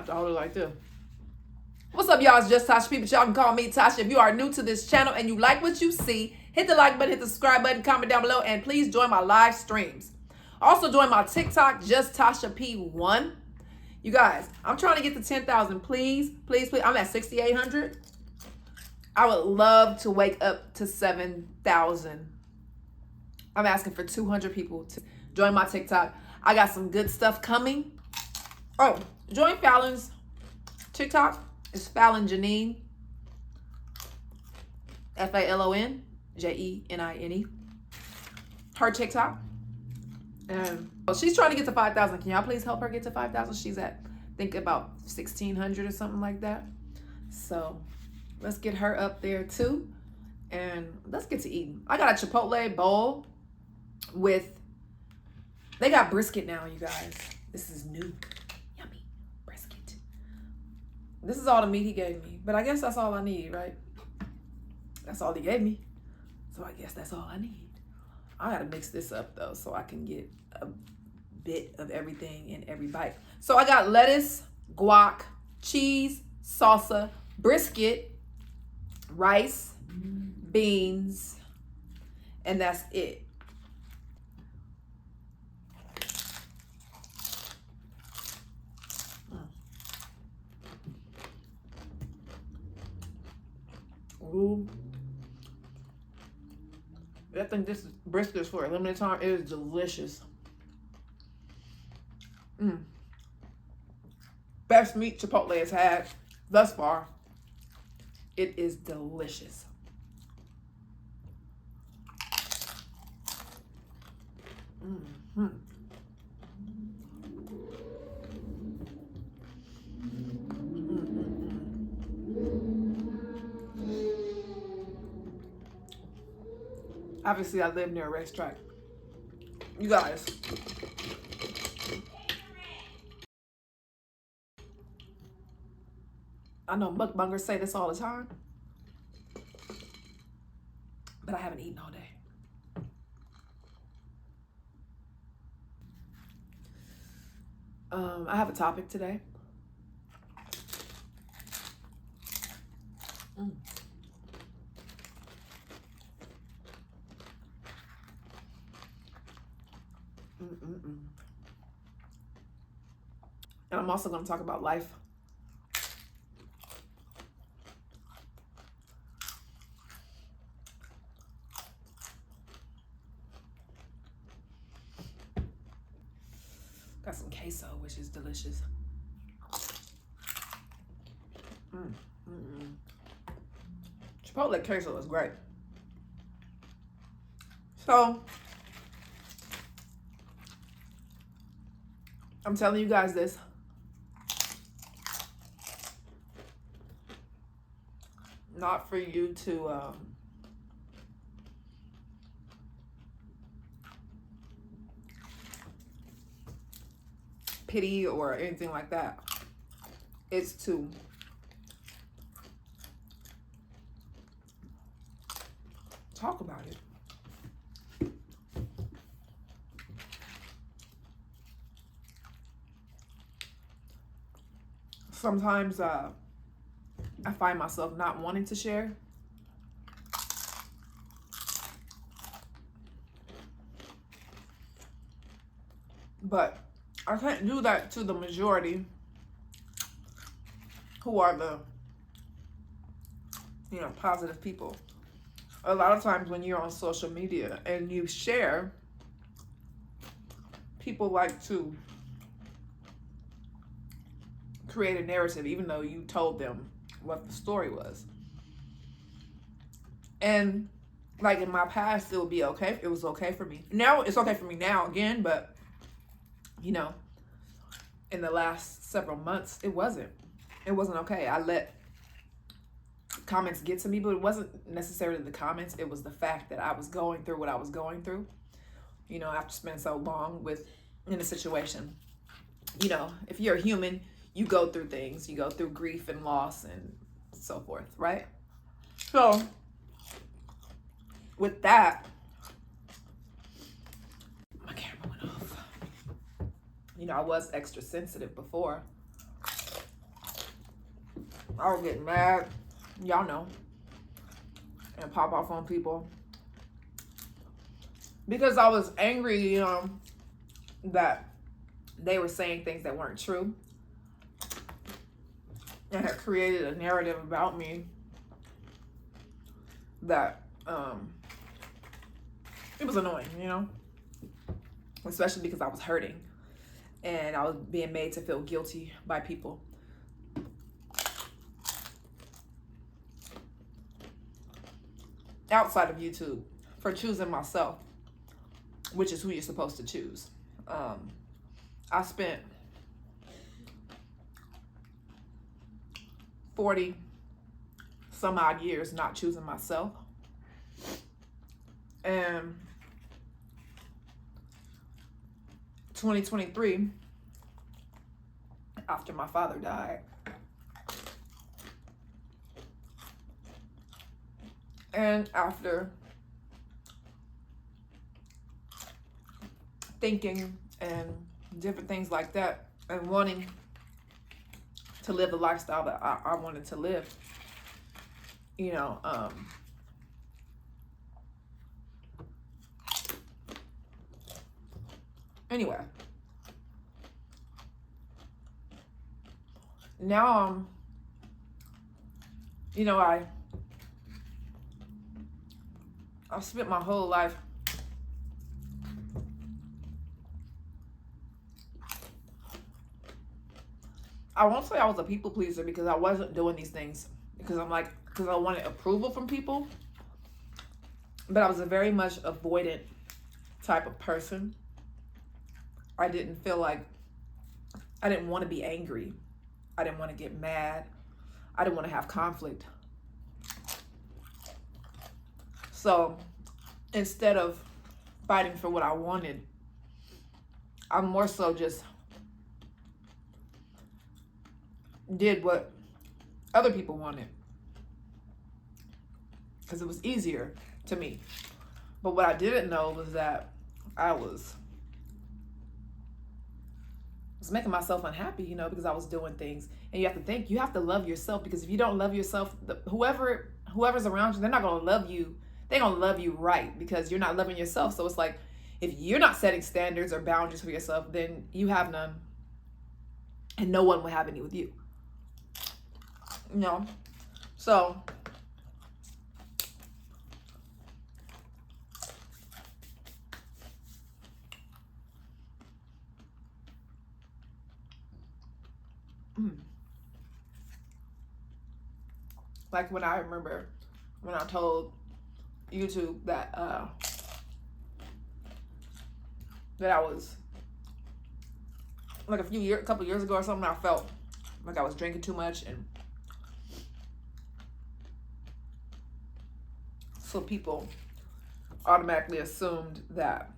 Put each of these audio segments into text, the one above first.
have to hold it like this. What's up, y'all? It's just Tasha P, but y'all can call me Tasha. If you are new to this channel and you like what you see, hit the like button, hit the subscribe button, comment down below, and please join my live streams. Also join my TikTok, just Tasha P1. You guys, I'm trying to get to 10,000. Please, please, please. I'm at 6,800. I would love to wake up to 7,000. I'm asking for 200 people to join my TikTok. I got some good stuff coming. Oh, join Fallon's TikTok. It's Fallon Janine. FALONJENINE. Her TikTok. And she's trying to get to 5,000. Can y'all please help her get to 5,000? She's at, I think, about 1,600 or something like that. So let's get her up there too. And let's get to eating. I got a Chipotle bowl with, they got brisket now, you guys. This is new. Yummy brisket. This is all the meat he gave me. But I guess that's all I need, right? That's all he gave me. So I guess that's all I need. I gotta mix this up though so I can get a bit of everything in every bite. So I got lettuce, guac, cheese, salsa, brisket, rice, beans, and that's it. Ooh. I think this brisket is for a limited time. It is delicious. Best meat Chipotle has had thus far. It is delicious. Obviously, I live near a racetrack. You guys. I know mukbangers say this all the time, but I haven't eaten all day. I have a topic today. And I'm also going to talk about life. Got some queso, which is delicious. Chipotle queso is great. So, I'm telling you guys this. Not for you to pity or anything like that. It's to talk about it. Sometimes I find myself not wanting to share. But I can't do that to the majority who are the, positive people. A lot of times when you're on social media and you share, people like to create a narrative even though you told them what the story was. And like in my past, it would be okay. It was okay for me. Now it's okay for me now again, but in the last several months, it wasn't okay. I let comments get to me, but it wasn't necessarily the comments. It was the fact that I was going through what I was going through, after spending so long in a situation. If you're a human, you go through things. You go through grief and loss and so forth, right? So with that, my camera went off. I was extra sensitive before. I would get mad, y'all know, and pop off on people because I was angry, you know, that they were saying things that weren't true and had created a narrative about me that it was annoying, you know, especially because I was hurting and I was being made to feel guilty by people. Outside of YouTube, for choosing myself, which is who you're supposed to choose. I spent 40 some odd years not choosing myself. And 2023, after my father died, and after thinking and different things like that, and wanting to live the lifestyle that I wanted to live, you know, anyway, now, you know, I spent my whole life I won't say I was a people pleaser because I wasn't doing these things because I wanted approval from people, but I was a very much avoidant type of person. I didn't want to be angry. I didn't want to get mad. I didn't want to have conflict. So instead of fighting for what I wanted, I more so just did what other people wanted because it was easier to me. But what I didn't know was that I was making myself unhappy, you know, because I was doing things. And you have to think, you have to love yourself, because if you don't love yourself, whoever's around you, they're not going to love you. They're going to love you right, because you're not loving yourself. So it's like, if you're not setting standards or boundaries for yourself, then you have none, and no one will have any with you. You know? So like when I remember when I told YouTube that that I was like a couple years ago or something, I felt like I was drinking too much, and so people automatically assumed that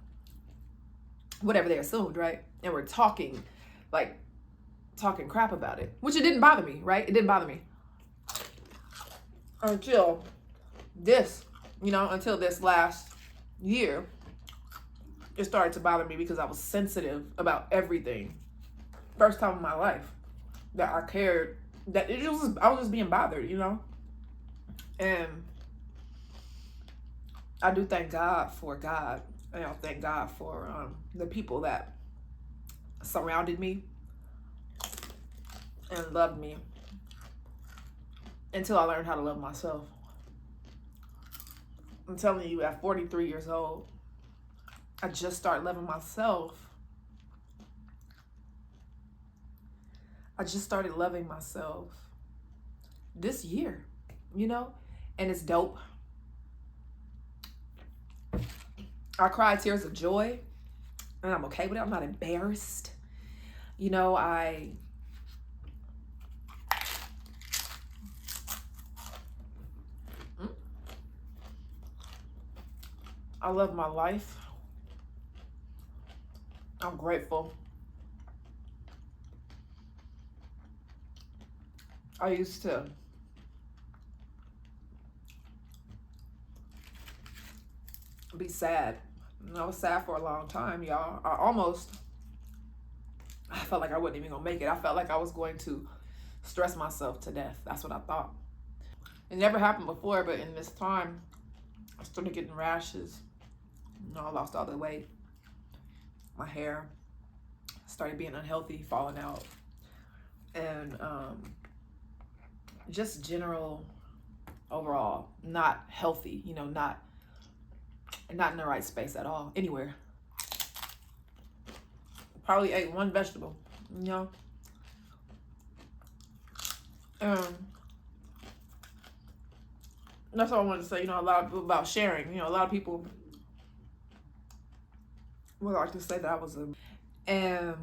whatever they assumed, right? And we're talking crap about it, which it didn't bother me, right? It didn't bother me until this last year. It started to bother me because I was sensitive about everything. First time in my life that I cared, that I was just being bothered, you know? And I do thank God for God, and I thank God for the people that surrounded me and loved me until I learned how to love myself. I'm telling you, at 43 years old, I just started loving myself. I just started loving myself this year, you know? And it's dope. I cried tears of joy, and I'm okay with it. I'm not embarrassed. You know, I love my life. I'm grateful. I used to be sad. I was sad for a long time, y'all. I felt like I wasn't even gonna make it. I felt like I was going to stress myself to death. That's what I thought. It never happened before, but in this time, I started getting rashes. You know, I lost all the weight. My hair started being unhealthy, falling out. And just general, overall, not healthy, you know, not in the right space at all, anywhere. Probably ate one vegetable, you know. That's all I wanted to say. You know, a lot of people about sharing. You know, a lot of people would like to say that I was a, and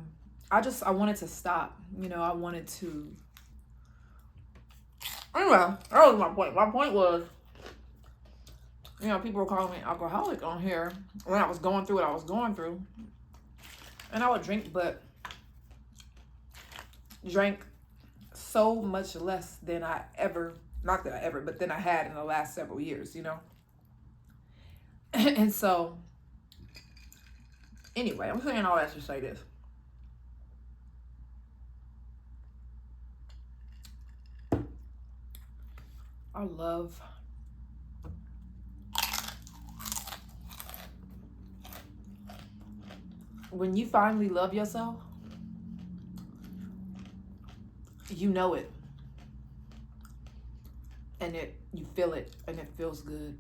I wanted to stop. You know, I wanted to. Anyway, that was my point. My point was, you know, people were calling me alcoholic on here when I was going through what I was going through, and I would drink, but drank so much less than I ever. Not that I ever, but then I had in the last several years, you know? And so, anyway, I'm saying all that to say this. I love when you finally love yourself, you know it. And you feel it, and it feels good.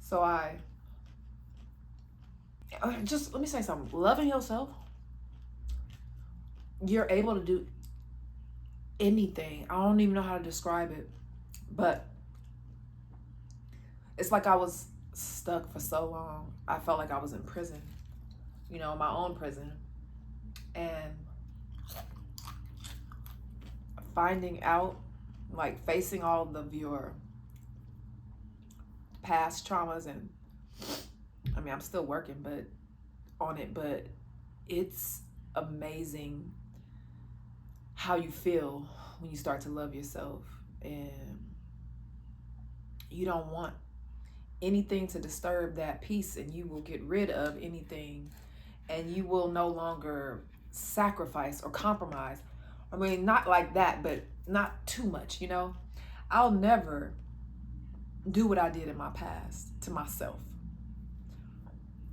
So just let me say something. Loving yourself, you're able to do anything. I don't even know how to describe it, but it's like I was stuck for so long. I felt like I was in prison, you know, my own prison, and finding out, like facing all of your past traumas, and I mean, I'm still working on it, but it's amazing how you feel when you start to love yourself, and you don't want anything to disturb that peace, and you will get rid of anything, and you will no longer sacrifice or compromise. I mean, not like that, but not too much, you know? I'll never do what I did in my past to myself.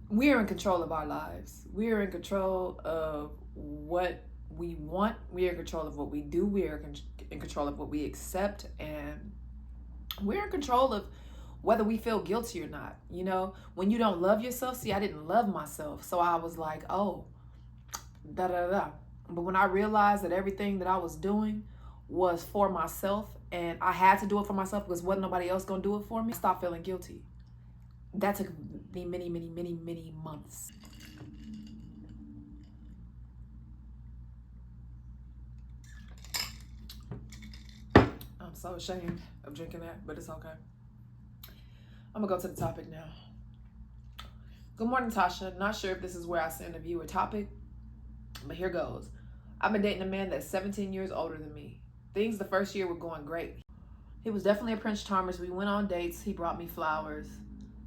We are in control of our lives. We are in control of what we want. We are in control of what we do. We are in control of what we accept. And we're in control of whether we feel guilty or not. You know, when you don't love yourself, see, I didn't love myself. So I was like, oh, da-da-da. But when I realized that everything that I was doing was for myself, and I had to do it for myself because wasn't nobody else gonna do it for me, I stopped feeling guilty. That took me many, many, many, many months. I'm so ashamed of drinking that, but it's okay. I'm gonna go to the topic now. Good morning, Tasha. Not sure if this is where I send a viewer topic, but here goes. I've been dating a man that's 17 years older than me. Things the first year were going great. He was definitely a Prince Charmer. We went on dates. He brought me flowers.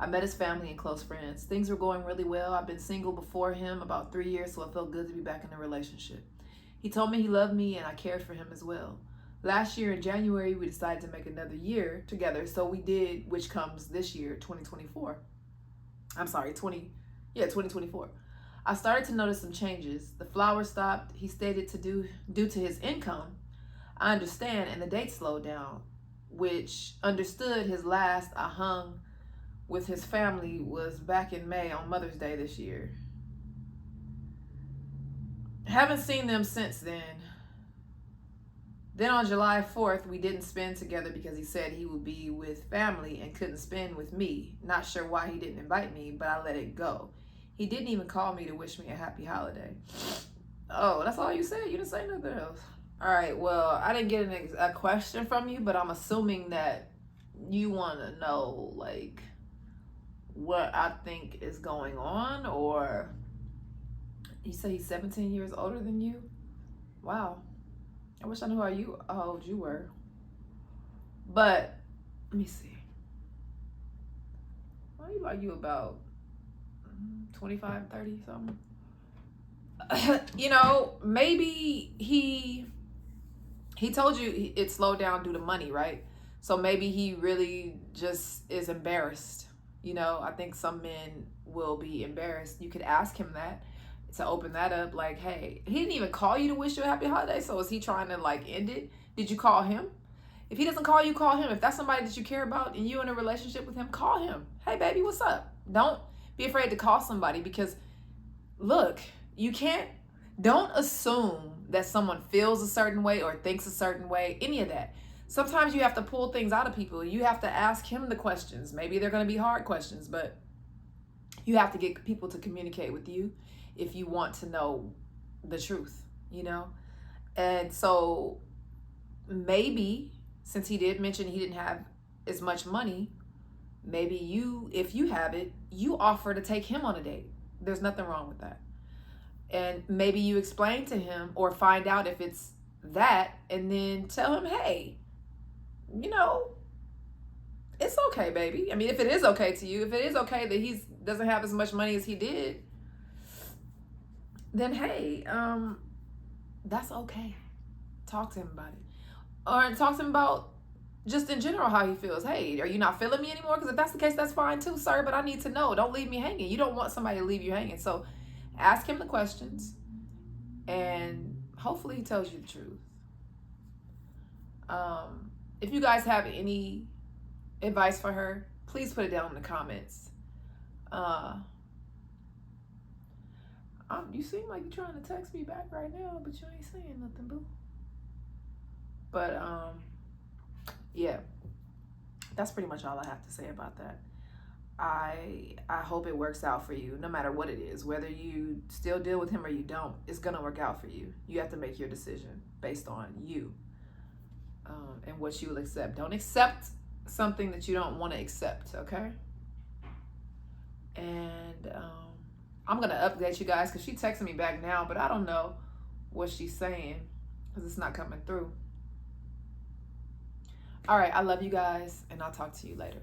I met his family and close friends. Things were going really well. I've been single before him about 3 years, so it felt good to be back in a relationship. He told me he loved me and I cared for him as well. Last year in January, we decided to make another year together, so we did, which comes this year, 2024. 2024. I started to notice some changes. The flowers stopped. He stated due to his income. I understand, and the date slowed down, which understood his last I hung with his family was back in May on Mother's Day this year. Haven't seen them since then. Then on July 4th, we didn't spend together because he said he would be with family and couldn't spend with me. Not sure why he didn't invite me, but I let it go. He didn't even call me to wish me a happy holiday. Oh, that's all you said? You didn't say nothing else. All right, well, I didn't get a question from you, but I'm assuming that you want to know, like, what I think is going on, or you say he's 17 years older than you? Wow. I wish I knew how old you were. But, let me see. What are you about 25, 30 something? you know, maybe he told you it slowed down due to money, right? So maybe he really just is embarrassed. You know, I think some men will be embarrassed. You could ask him that to open that up. Like, hey, he didn't even call you to wish you a happy holiday. So is he trying to like end it? Did you call him? If he doesn't call you, call him. If that's somebody that you care about and you're in a relationship with him, call him. Hey, baby, what's up? Don't be afraid to call somebody, because look, don't assume that someone feels a certain way or thinks a certain way, any of that. Sometimes you have to pull things out of people. You have to ask him the questions. Maybe they're going to be hard questions, but you have to get people to communicate with you if you want to know the truth, you know? And so maybe, since he did mention he didn't have as much money, maybe if you have it, you offer to take him on a date. There's nothing wrong with that. And maybe you explain to him or find out if it's that, and then tell him, hey, you know, it's okay, baby. I mean, if it is okay to you, if it is okay that he doesn't have as much money as he did, then hey, that's okay. Talk to him about it. Or talk to him about just in general how he feels. Hey, are you not feeling me anymore? Because if that's the case, that's fine too, sir, but I need to know. Don't leave me hanging. You don't want somebody to leave you hanging. So ask him the questions, and hopefully he tells you the truth. If you guys have any advice for her, please put it down in the comments. You seem like you're trying to text me back right now, but you ain't saying nothing, boo. But yeah, that's pretty much all I have to say about that. I hope it works out for you, no matter what it is. Whether you still deal with him or you don't, it's gonna work out for you. You have to make your decision based on you, and what you will accept. Don't accept something that you don't want to accept, okay? And I'm gonna update you guys, because she texted me back now, but I don't know what she's saying because it's not coming through. All right, I love you guys, and I'll talk to you later.